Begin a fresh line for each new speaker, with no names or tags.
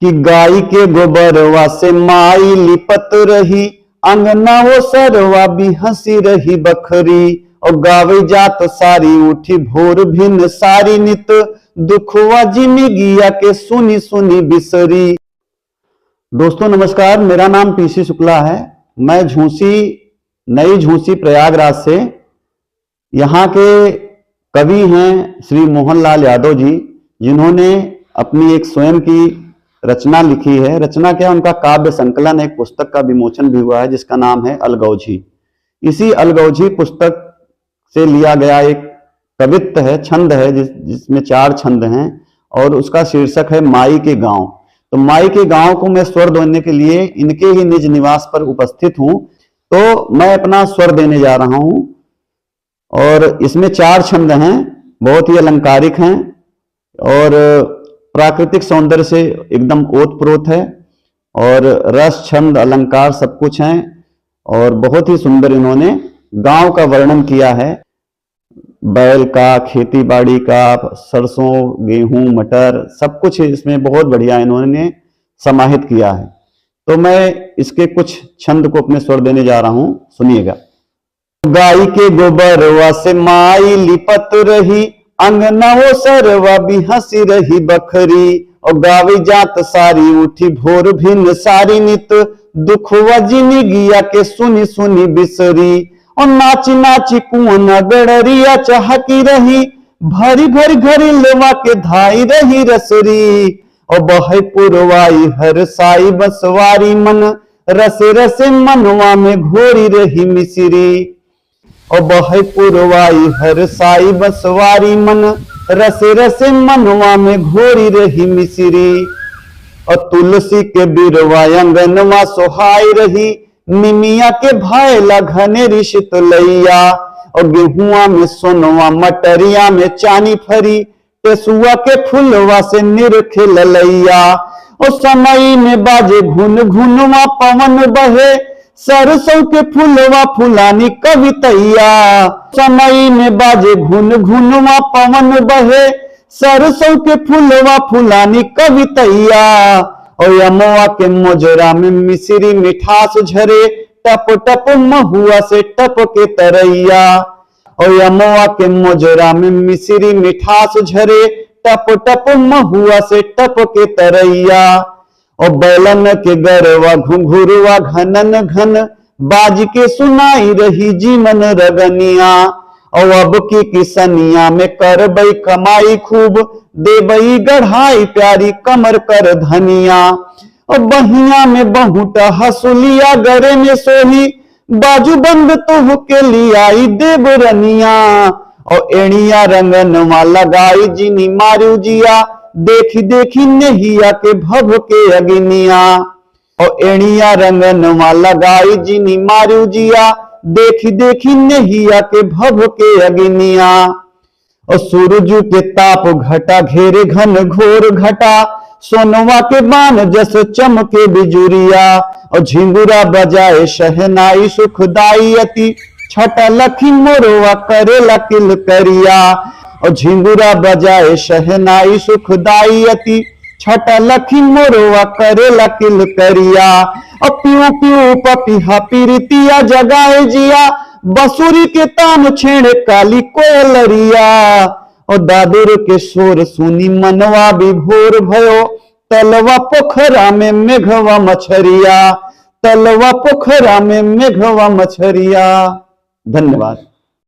कि गाय के गोबरवा से माई लिपत रही, अंगना वो सरवा भी हंसी रही बखरी। और गावे जात सारी उठी भोर भिन्न सारी नित, दुखवा जिंदगिया के सुनी सुनी बिसरी। दोस्तों नमस्कार, मेरा नाम पीसी शुक्ला है। मैं नई झूसी प्रयागराज से। यहाँ के कवि हैं श्री मोहनलाल यादव जी, जिन्होंने अपनी एक स्वयं की रचना लिखी है। रचना क्या, उनका काव्य संकलन, एक पुस्तक का विमोचन भी हुआ है जिसका नाम है अलगौझी। इसी अलगौझी पुस्तक से लिया गया एक कवित्व है, छंद है, जिसमें 4 छंद हैं और उसका शीर्षक है माई के गांव। तो माई के गांव को मैं स्वर देने के लिए इनके ही निज निवास पर उपस्थित हूं, तो मैं अपना स्वर देने जा रहा हूं। और इसमें 4 छंद हैं, बहुत ही अलंकारिक हैं और प्राकृतिक सौंदर्य से एकदम ओतप्रोत है और रस, छंद, अलंकार सब कुछ हैं और बहुत ही सुंदर इन्होंने गांव का वर्णन किया है। बैल का, खेती बाड़ी का, सरसों, गेहूं, मटर, सब कुछ इसमें बहुत बढ़िया इन्होंने समाहित किया है। तो मैं इसके कुछ छंद को अपने स्वर देने जा रहा हूं, सुनिएगा। गाय के गोबरवा से माई लिपत रही, अंगना वो सरवा भी हंसी रही बखरी। और गावे जात सारी उठी भोर भिन्न सारी नित, दुखवा जिंदगिया के सुनी सुनी बिसरी। और नाची नाची कुआं गड़रिया चहकी रही, भरी भरी घरी लेवा के धाई रही रसरी। और बहे पुरवाई हर साई बसवारी, मन रसे रसे मनवा में घोरी रही मिसरी। और बहे पुरवाई हर साई बसवारी, मन रसे रसे मनवा में घोरी रही मिसरी। और तुलसी के बिरवा अंगनवा सोहाई रही, निमिया के भाईला घनेरी शीतलैया। और गेहुआ में सोनवा, मटरिया में चानी फरी, टेसुआ के फूलवा से निरखे ललैया। और सनई में बाजे घुन घुनवा पवन बहे, सरसों के फूलवा फुलानी कवितैया। सनई में बाजे घुन घुनवा पवन बहे, सरसों के फूलवा फुलानी कवितैया। और यमुआ के मोजरा में मिश्री मिठास झरे, टप टप महुआ से टप के तरैया। और यमुआ के मोजरा में मिश्री मिठास झरे, टप टप महुआ से टप के तरैया। और बैलन के गरवा घुंघुरवा घनन घन, बाज के सुनाई रही जीवन रगनिया। और अब की किसनिया में करबई कमाई खूब, देबई गढ़ाई प्यारी कमर कर धनिया। और बहिया में बहुटा हसुलिया गरे में सोही, बाजू बंद तुह के लियाई देवरनिया। और एणिया रंगनवा लगाई जिनी मारू जिया, देखी देखी नहिया के भव के अगिनिया। और एणिया रंगनवा लगाई जिनी मारू जिया, देखी देखी नहिया के भव के अगिनिया। और सूरज के ताप घटा घेरे घन घोर घटा, सोनवा के बाण जस चमके बिजुरिया। और झिंगुरा बजाए शहनाई सुखदाई अति, छटा लखी मोरवा करेला किल करिया। और झिंगुरा बजाए शहनाई सुखदाई अति, छटा लखी मोरवा करेला किल करिया। और पियो पियो पपिहा पीरितिया जगाए जिया, बसुरी के तान छेड़े काली कोयलरिया। और दादुर के शोर सुनी मनवा विभोर भयो, तलवा पोखरा में मेघवा मछरिया। तलवा पोखरा में मेघवा मछरिया। धन्यवाद।